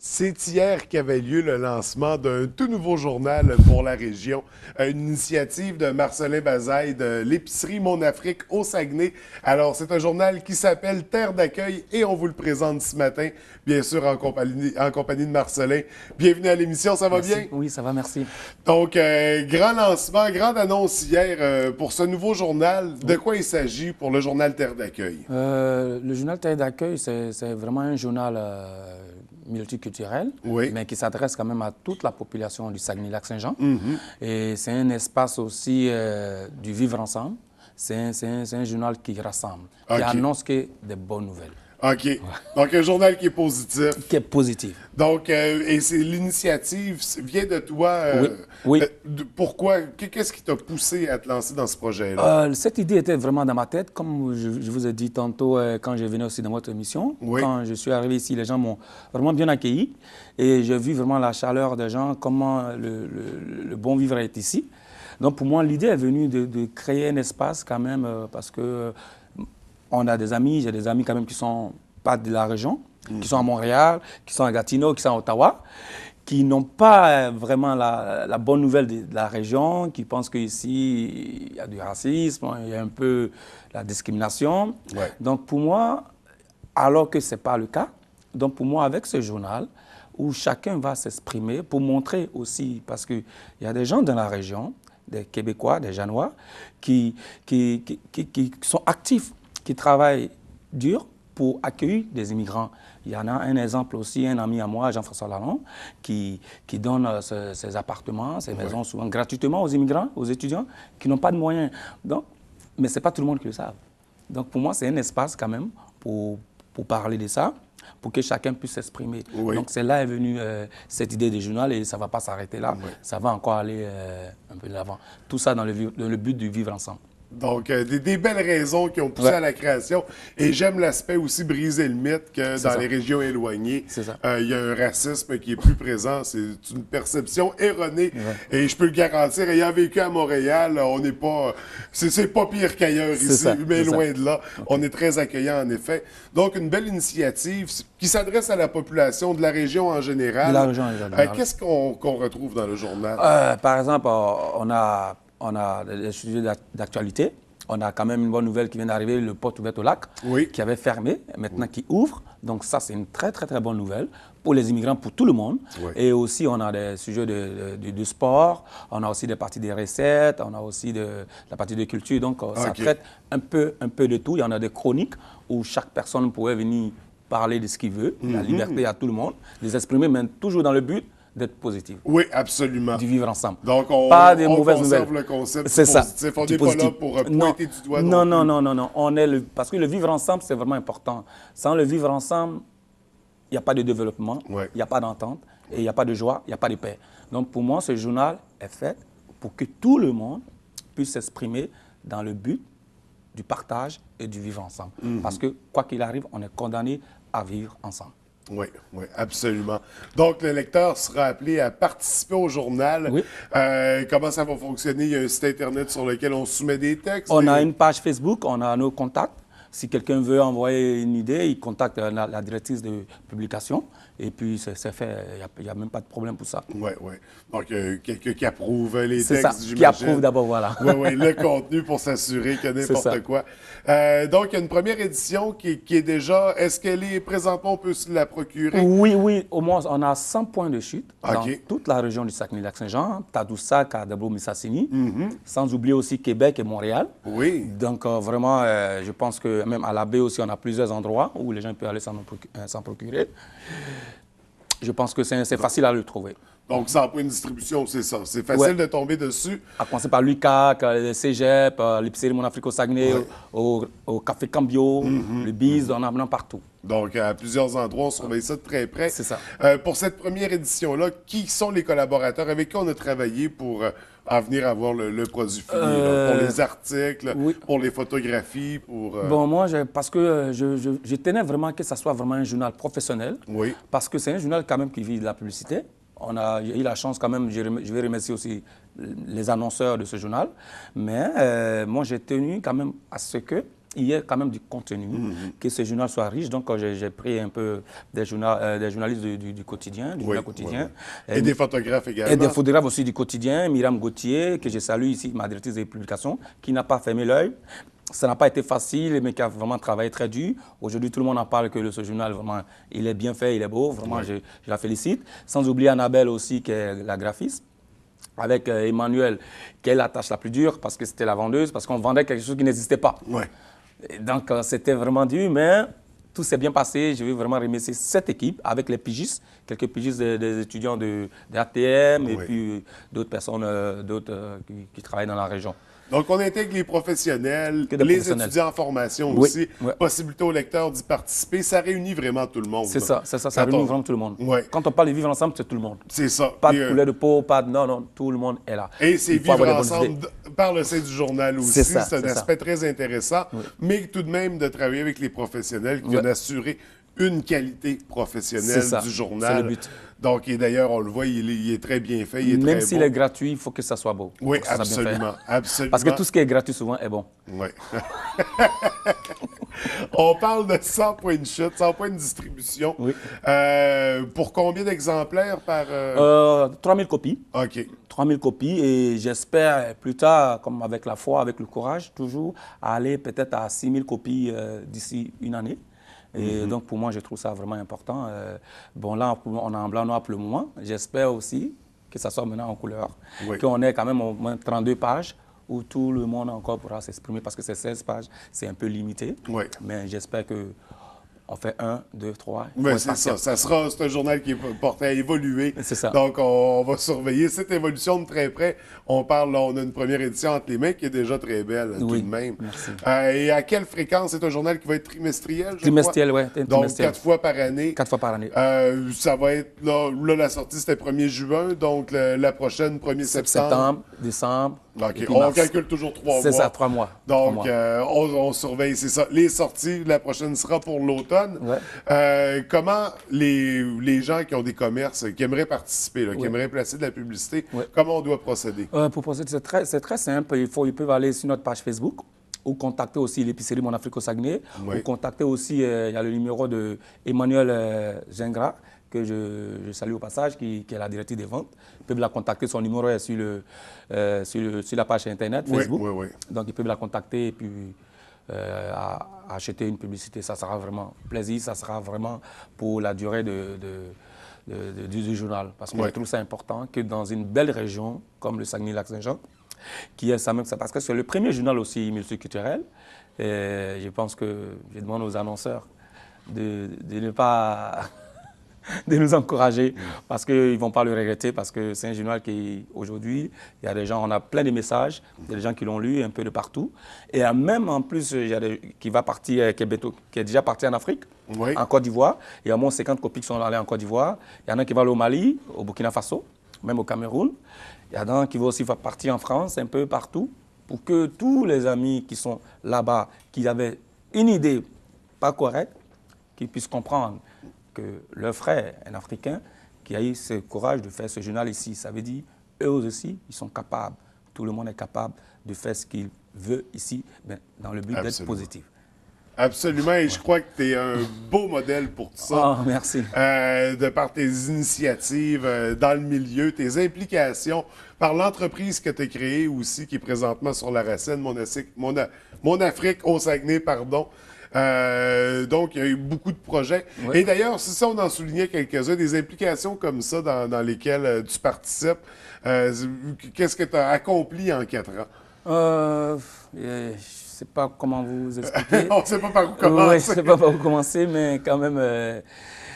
C'est hier qu'avait lieu le lancement d'un tout nouveau journal pour la région, une initiative de Marcelin Bazaille de l'épicerie Mon Afrique au Saguenay. Alors, c'est un journal qui s'appelle Terre d'accueil et on vous le présente ce matin, bien sûr en compagnie de Marcelin. Bienvenue à l'émission, ça va Merci. bien? Oui, ça va, merci. Donc, grand lancement, grande annonce hier pour ce nouveau journal. De quoi il s'agit pour le journal Terre d'accueil? Le journal Terre d'accueil, c'est vraiment un journal multiculturel, Oui. mais qui s'adresse quand même à toute la population du Saguenay-Lac-Saint-Jean. Et c'est un espace aussi du vivre ensemble. C'est un journal qui rassemble, OK. qui annonce que des bonnes nouvelles, OK. Donc, un journal qui est positif. qui est positif. Donc, et c'est l'initiative vient de toi. Oui, oui. Pourquoi? Qu'est-ce qui t'a poussé à te lancer dans ce projet-là? Cette idée était vraiment dans ma tête, comme je vous ai dit tantôt quand je venais aussi dans votre émission. Oui. Quand je suis arrivé ici, les gens m'ont vraiment bien accueilli et j'ai vu vraiment la chaleur des gens, comment le bon vivre est ici. Donc pour moi, l'idée est venue de créer un espace quand même parce que on a des amis, j'ai des amis quand même qui sont pas de la région, qui sont à Montréal, qui sont à Gatineau, qui sont à Ottawa, qui n'ont pas vraiment la bonne nouvelle de la région, qui pensent qu'ici, il y a du racisme, il y a un peu la discrimination. Ouais. Donc pour moi, alors que ce n'est pas le cas, donc pour moi, avec ce journal, où chacun va s'exprimer pour montrer aussi, parce qu'il y a des gens dans la région, des Québécois, des Janois, qui sont actifs, qui travaillent dur pour accueillir des immigrants. Il y en a un exemple aussi, un ami à moi, Jean-François Lalonde, qui donne ses appartements, ses maisons souvent gratuitement aux immigrants, aux étudiants qui n'ont pas de moyens. Donc, mais ce n'est pas tout le monde qui le savent. Donc pour moi, c'est un espace quand même pour parler de ça, pour que chacun puisse s'exprimer. Oui. Donc c'est là est venue cette idée du journal et ça ne va pas s'arrêter là. Oui. Ça va encore aller un peu de l'avant. Tout ça dans le but de vivre ensemble. Donc, des belles raisons qui ont poussé à la création. Et j'aime l'aspect aussi briser le mythe que dans ça. les régions éloignées, C'est ça. il y a un racisme qui est plus présent. C'est une perception erronée. Et je peux le garantir, ayant vécu à Montréal, on n'est pas... C'est pas pire qu'ailleurs ici, ça, mais c'est loin ça. de là. On est très accueillant, en effet. Donc, une belle initiative qui s'adresse à la population de la région en général. De la région en général. Qu'est-ce qu'on retrouve dans le journal? Par exemple, on a des sujets d'actualité. On a quand même une bonne nouvelle qui vient d'arriver, le port ouvert au lac, Oui. qui avait fermé, maintenant qui ouvre. Donc ça, c'est une très, très, très bonne nouvelle pour les immigrants, pour tout le monde. Oui. Et aussi, on a des sujets de sport, on a aussi des parties des recettes, on a aussi la partie de culture. Donc ça OK. traite un peu de tout. Il y en a des chroniques où chaque personne pourrait venir parler de ce qu'il veut, la liberté à tout le monde, les exprimer, mais toujours dans le but d'être positif, Oui, absolument. du vivre ensemble. Donc, Pas des on mauvaises conserve nouvelles. le concept C'est ça. positif. On Du n'est pas là positif. pour Non. pointer du doigt Non, non non, plus. non, non, non. Parce que le vivre ensemble, c'est vraiment important. Sans le vivre ensemble, il n'y a pas de développement, il Ouais. n'y a pas d'entente, et il n'y a pas de joie, il n'y a pas de paix. Donc pour moi, ce journal est fait pour que tout le monde puisse s'exprimer dans le but du partage et du vivre ensemble. Parce que quoi qu'il arrive, on est condamné à vivre ensemble. Oui, oui, absolument. Donc, le lecteur sera appelé à participer au journal. Oui. Comment ça va fonctionner? Il y a un site Internet sur lequel on soumet des textes. On a une page Facebook, on a nos contacts. Si quelqu'un veut envoyer une idée, il contacte la directrice de publication. Et puis, c'est fait. Il n'y a même pas de problème pour ça. Oui, oui. Donc, quelqu'un qui approuve les C'est textes, ça, j'imagine. qui approuve d'abord, voilà. Oui, oui, le contenu pour s'assurer que C'est n'importe ça. quoi. Donc, il y a une première édition qui est déjà... Est-ce qu'elle est présentement, on peut se la procurer? Oui, oui, au moins, on a 100 points de chute dans OK. toute la région du Saguenay-Lac-Saint-Jean, Tadoussac, Kadabro-Missassini, sans oublier aussi Québec et Montréal. Oui. Donc, vraiment, je pense que même à la baie aussi, on a plusieurs endroits où les gens peuvent aller s'en procurer. Je pense que c'est facile à le trouver. Donc, 100 points de distribution, c'est ça. C'est facile Ouais. de tomber dessus. À commencer par l'UQAC, le Cégep, l'épicerie Mon Afrique au Saguenay, au Café Cambio, le Biz, on en a partout. Donc, à plusieurs endroits, on surveille ça de très près. C'est ça. Pour cette première édition-là, qui sont les collaborateurs avec qui on a travaillé pour en venir à voir le produit fini? Là, pour les articles, oui. pour les photographies, pour... Bon, moi, parce que je tenais vraiment que ça soit vraiment un journal professionnel. Oui. Parce que c'est un journal quand même qui vit de la publicité. J'ai eu la chance quand même, je vais remercier aussi les annonceurs de ce journal. Mais moi, j'ai tenu quand même à ce que il y ait quand même du contenu, que ce journal soit riche. Donc, j'ai pris un peu des journalistes du quotidien, du journal quotidien. Et des photographes également. Et des photographes aussi du quotidien. Myriam Gauthier, que je salue ici, ma directrice des publications, qui n'a pas fermé l'œil. Ça n'a pas été facile, mais qui a vraiment travaillé très dur. Aujourd'hui, tout le monde en parle que ce journal, vraiment, il est bien fait, il est beau. Vraiment, je la félicite. Sans oublier Annabelle aussi, qui est la graphiste. Avec Emmanuel, qui est la tâche la plus dure, parce que c'était la vendeuse, parce qu'on vendait quelque chose qui n'existait pas. Ouais. Et donc, c'était vraiment dur, mais tout s'est bien passé. Je veux vraiment remercier cette équipe, avec les pigistes, quelques pigistes des étudiants de ATM, et puis d'autres personnes qui travaillent dans la région. Donc, on intègre les professionnels, les étudiants en formation aussi, possibilité aux lecteurs d'y participer. Ça réunit vraiment tout le monde. C'est ça, ça réunit vraiment tout le monde. Ouais. Quand on parle de vivre ensemble, c'est tout le monde. C'est ça. Pas de couleur de peau, pas de... Non, tout le monde est là. Et c'est vivre ensemble par le sein du journal aussi. C'est un aspect très intéressant, mais tout de même de travailler avec les professionnels qui viennent assurer une qualité professionnelle du journal. C'est le but. Donc, et d'ailleurs, on le voit, il est très bien fait, il est Même très s'il beau. est gratuit, il faut que ça soit beau. Oui, absolument, absolument. Parce que tout ce qui est gratuit, souvent, est bon. Oui. On parle de 100 points de chute, 100 points de distribution. Oui. Pour combien d'exemplaires par... 3000 copies. OK. 3000 copies et j'espère plus tard, comme avec la foi, avec le courage, toujours, aller peut-être à 6000 copies d'ici une année. Et donc, pour moi, je trouve ça vraiment important. Bon, là, on est en blanc noir pour le moment. J'espère aussi que ça soit maintenant en couleur. Oui. Qu'on ait quand même au moins 32 pages où tout le monde encore pourra s'exprimer parce que c'est 16 pages, c'est un peu limité. Oui. Mais j'espère que on fait 1, 2, 3. Oui, c'est ça. C'est un journal qui est porté à évoluer. C'est ça. Donc, on va surveiller cette évolution de très près. On parle, là, on a une première édition entre les mains qui est déjà très belle, tout de même. Merci. Et à quelle fréquence? C'est un journal qui va être trimestriel, trimestriel, oui. Donc, 4 fois par année. 4 fois par année. Ça va être, là la sortie, c'était 1er juin, donc la prochaine, 1er septembre. Septembre, décembre. OK. On calcule toujours 3 mois. C'est ça, 3 mois. Donc, on surveille, c'est ça. Les sorties, la prochaine sera pour l'automne. Ouais. Comment les gens qui ont des commerces, qui aimeraient participer, là, qui aimeraient placer de la publicité, comment on doit procéder? Pour procéder, c'est très simple. Ils peuvent aller sur notre page Facebook ou contacter aussi l'épicerie Mon Afrique au Saguenay, ou contacter aussi, il y a le numéro de Emmanuel Gingras, que je salue au passage, qui est la directrice des ventes. Ils peuvent la contacter, son numéro est sur la page Internet, Facebook. Donc, ils peuvent la contacter et puis acheter une publicité. Ça sera vraiment plaisir, ça sera vraiment pour la durée du journal. Parce que je trouve ça important que dans une belle région comme le Saguenay-Lac-Saint-Jean, qui est ça même, parce que c'est le premier journal aussi multiculturel, et je pense que je demande aux annonceurs de ne pas... de nous encourager parce qu'ils ne vont pas le regretter parce que c'est un journal qui, aujourd'hui, il y a des gens, on a plein de messages, il y a des gens qui l'ont lu un peu de partout. Et même en plus, il y a qui va partir, qui est déjà parti en Afrique, en Côte d'Ivoire. Il y a au moins 50 copies qui sont allées en Côte d'Ivoire. Il y en a qui vont aller au Mali, au Burkina Faso, même au Cameroun. Il y en a qui vont aussi partir en France, un peu partout, pour que tous les amis qui sont là-bas, qui avaient une idée pas correcte, qu'ils puissent comprendre que leur frère, un Africain, qui a eu ce courage de faire ce journal ici, ça veut dire, eux aussi, ils sont capables, tout le monde est capable de faire ce qu'il veut ici, mais dans le but d'être positif. Absolument, et je crois que tu es un beau modèle pour tout ça. Oh, merci. De par tes initiatives dans le milieu, tes implications, par l'entreprise que tu as créée aussi, qui est présentement sur la Racine, Mon Afrique au Saguenay, pardon. Donc, il y a eu beaucoup de projets. Oui. Et d'ailleurs, c'est ça, on en soulignait quelques-uns, des implications comme ça dans lesquelles tu participes. Qu'est-ce que tu as accompli en 4 ans? Je ne sais pas comment vous expliquer. On ne sait pas par où commencer. Oui, je ne sais pas par où commencer, mais quand même...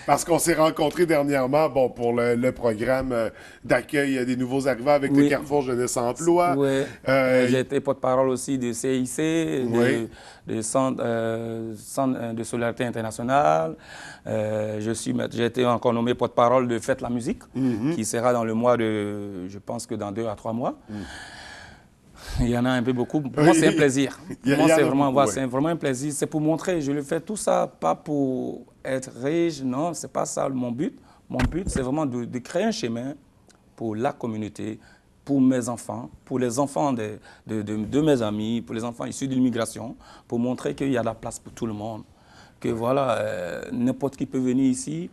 Parce qu'on s'est rencontrés dernièrement pour le programme d'accueil des nouveaux arrivants avec le Carrefour Jeunesse Emploi. Oui. J'ai été porte-parole aussi du CIC, du Centre de solidarité internationale. J'ai été encore nommé porte-parole de Fête la musique, qui sera dans le mois de, je pense que dans 2 à 3 mois. Il y en a un peu beaucoup. Pour moi, c'est un plaisir. Pour moi, c'est vraiment un plaisir. C'est pour montrer. Je le fais tout ça, pas pour être riche, non, c'est pas ça mon but. Mon but, c'est vraiment de créer un chemin pour la communauté, pour mes enfants, pour les enfants de mes amis, pour les enfants issus de l'immigration, pour montrer qu'il y a de la place pour tout le monde. Que voilà, n'importe qui peut venir ici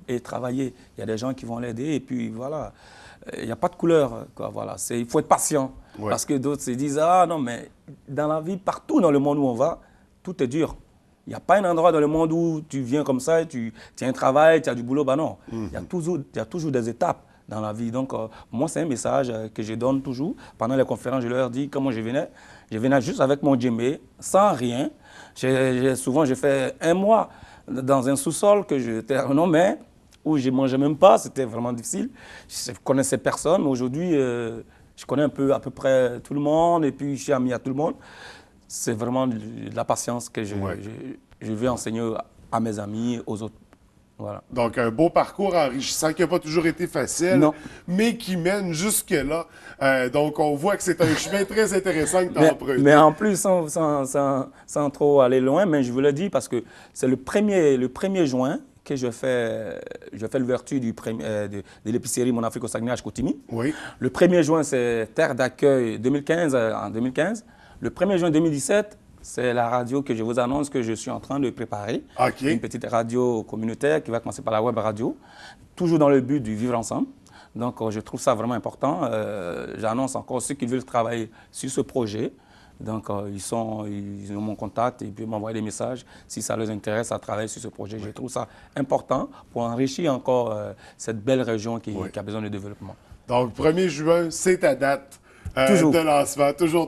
et travailler. Il y a des gens qui vont l'aider et puis voilà, il n'y a pas de couleur, quoi, voilà. Il faut être patient parce que d'autres se disent « Ah non, mais dans la vie, partout dans le monde où on va, tout est dur. Il n'y a pas un endroit dans le monde où tu viens comme ça, tu as un travail, tu as du boulot. » Ben non, il y a toujours des étapes dans la vie. Donc, moi, c'est un message que je donne toujours. Pendant les conférences, je leur dis comment je venais. Je venais juste avec mon djembé, sans rien. Souvent, j'ai fait un mois dans un sous-sol que j'étais renommé, où je ne mangeais même pas. C'était vraiment difficile. Je ne connaissais personne. Aujourd'hui, je connais un peu, à peu près tout le monde et puis je suis ami à tout le monde. C'est vraiment de la patience que je veux enseigner à mes amis, aux autres. Voilà. Donc, un beau parcours enrichissant qui n'a pas toujours été facile, mais qui mène jusque-là. Donc, on voit que c'est un chemin très intéressant que tu as emprunté. Mais en plus, sans trop aller loin, mais je vous le dis parce que c'est le 1er juin que je fais l'ouverture de l'épicerie Mon Afrique au Saguenay à Chicoutimi. Oui. Le 1er juin, c'est Terre d'accueil en 2015. Le 1er juin 2017, c'est la radio que je vous annonce que je suis en train de préparer. Okay. Une petite radio communautaire qui va commencer par la web radio, toujours dans le but du vivre ensemble. Donc, je trouve ça vraiment important. J'annonce encore ceux qui veulent travailler sur ce projet. Donc, ils ont mon contact et ils peuvent m'envoyer des messages si ça les intéresse à travailler sur ce projet. Je trouve ça important pour enrichir encore cette belle région qui a besoin de développement. Donc, 1er juin, c'est ta date de lancement, toujours.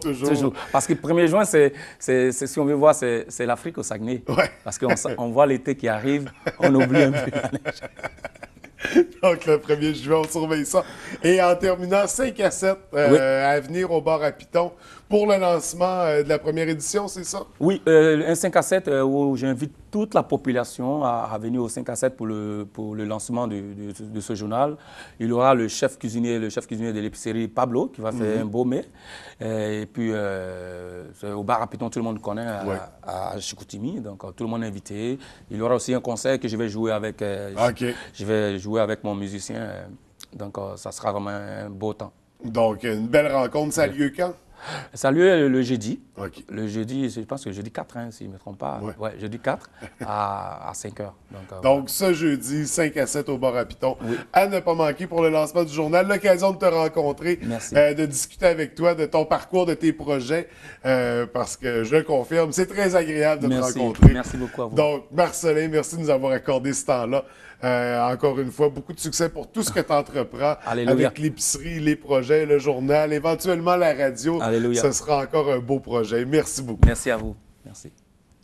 Parce que 1er juin, si on veut voir, c'est l'Afrique au Saguenay. Ouais. Parce qu'on voit l'été qui arrive, on oublie un peu la neige. Donc, le 1er juin, on surveille ça. Et en terminant, 5 à 7 à venir au bar à Piton pour le lancement de la première édition, c'est ça? Oui, un 5 à 7 où j'invite toute la population à venir au 5 à 7 pour le lancement de ce journal. Il y aura le chef cuisinier de l'épicerie Pablo qui va faire un beau mets. Et puis, au bar à Piton, tout le monde connaît à Chicoutimi, donc tout le monde est invité. Il y aura aussi un concert que je vais jouer avec, je vais jouer avec mon musicien. Donc, ça sera vraiment un beau temps. Donc, une belle rencontre. Ça a lieu quand? Ça a lieu le jeudi. Okay. Le jeudi, je pense que jeudi 4, si je ne me trompe pas. Ouais, jeudi 4 à 5 heures. Donc, ce jeudi, 5 à 7 au bar à Piton. À ne pas manquer pour le lancement du journal. L'occasion de te rencontrer, de discuter avec toi de ton parcours, de tes projets. Parce que je le confirme, c'est très agréable de te rencontrer. Merci beaucoup à vous. Donc, Marcelin, merci de nous avoir accordé ce temps-là. Encore une fois, beaucoup de succès pour tout ce que tu entreprends avec l'épicerie, les projets, le journal, éventuellement la radio. Alléluia. Ce sera encore un beau projet. Merci beaucoup. Merci à vous. Merci.